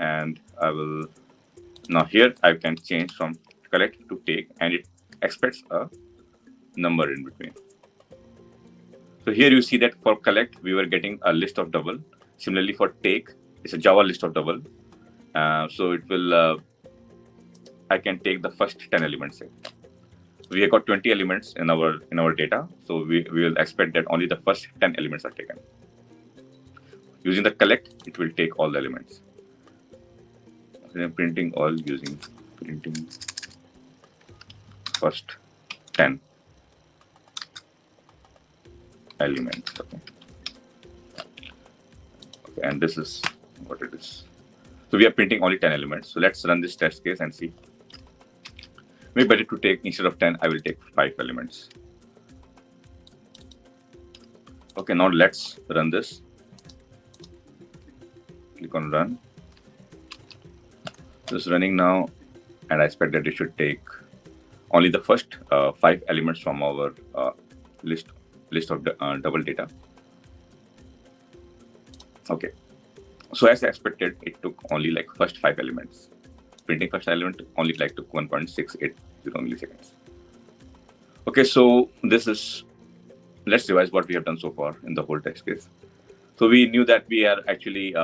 and I will now here I can change from collect to take, and it expects a number in between. So here you see that for collect we were getting a list of double. Similarly for take, it's a Java list of double. So it will I can take the first 10 elements here. We have got 20 elements in our data, so we will expect that only the first 10 elements are taken. Using the collect, it will take all the elements. Then printing all using printing first 10 elements. Okay, and this is what it is. So we are printing only 10 elements. So let's run this test case and see. Maybe better to take, instead of 10, I will take 5 elements. Okay, now let's run this. Click on run. This is running now, and I expect that it should take only the first 5 elements from our list of double data. Okay, so as I expected, it took only like first 5 elements. Printing first element only like took 1.680 milliseconds. Okay, so this is, let's revise what we have done so far in the whole test case. So we knew that we are actually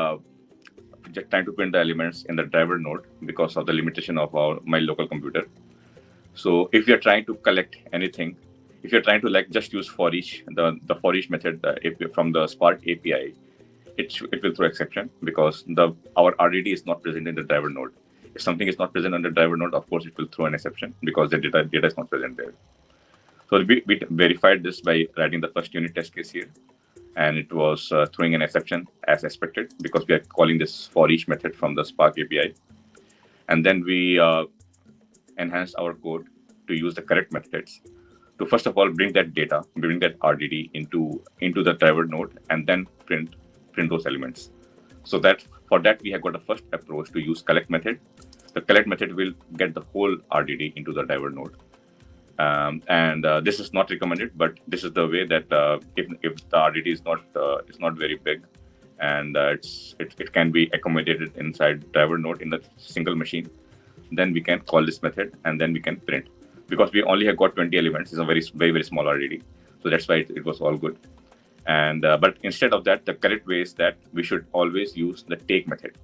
just trying to print the elements in the driver node because of the limitation of my local computer. So if you're trying to collect anything, if you're trying to like just use for each, the for each method from the Spark API, it will throw exception because our RDD is not present in the driver node. If something is not present on the driver node, of course, it will throw an exception because the data is not present there. So we verified this by writing the first unit test case here, and it was throwing an exception as expected because we are calling this for each method from the Spark API. And then we enhanced our code to use the correct methods to first of all bring that data, bring that RDD into the driver node, and then print those elements. So that for that we have got a first approach to use collect method. The collect method will get the whole RDD into the driver node. This is not recommended, but this is the way that if the RDD is not very big, and it can be accommodated inside driver node in the single machine, then we can call this method and then we can print. Because we only have got 20 elements, it's a very small RDD, so that's why it was all good. And but instead of that, the correct way is that we should always use the take method.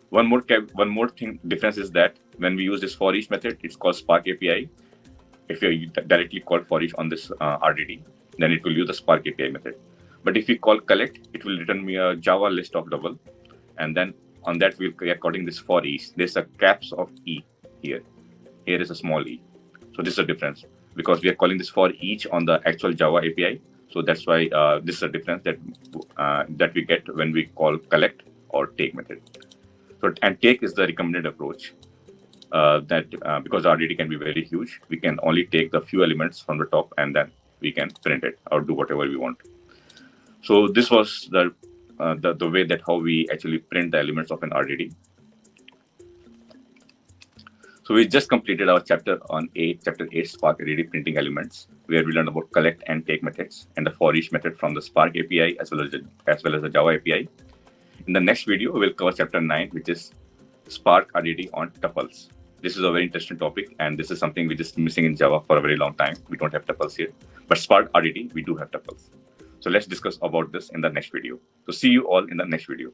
One more difference is that when we use this for each method, it's called Spark API. If you directly call for each on this RDD, then it will use the Spark API method. But if we call collect, it will return me a Java list of double, and then on that we are calling this for each. There's a caps of E here. Here is a small e. So this is a difference because we are calling this for each on the actual Java API. So that's why this is a difference that we get when we call collect or take method. So and take is the recommended approach. Because RDD can be very huge, we can only take the few elements from the top and then we can print it or do whatever we want. So this was the way that how we actually print the elements of an RDD. So we just completed our chapter 8 Spark RDD printing elements, where we learned about collect and take methods and the for each method from the Spark API as well as the Java API. In the next video, we will cover chapter 9, which is Spark RDD on tuples. This is a very interesting topic, and this is something which is missing in Java for a very long time. We don't have tuples here, but Spark RDD, we do have tuples. So let's discuss about this in the next video. So see you all in the next video.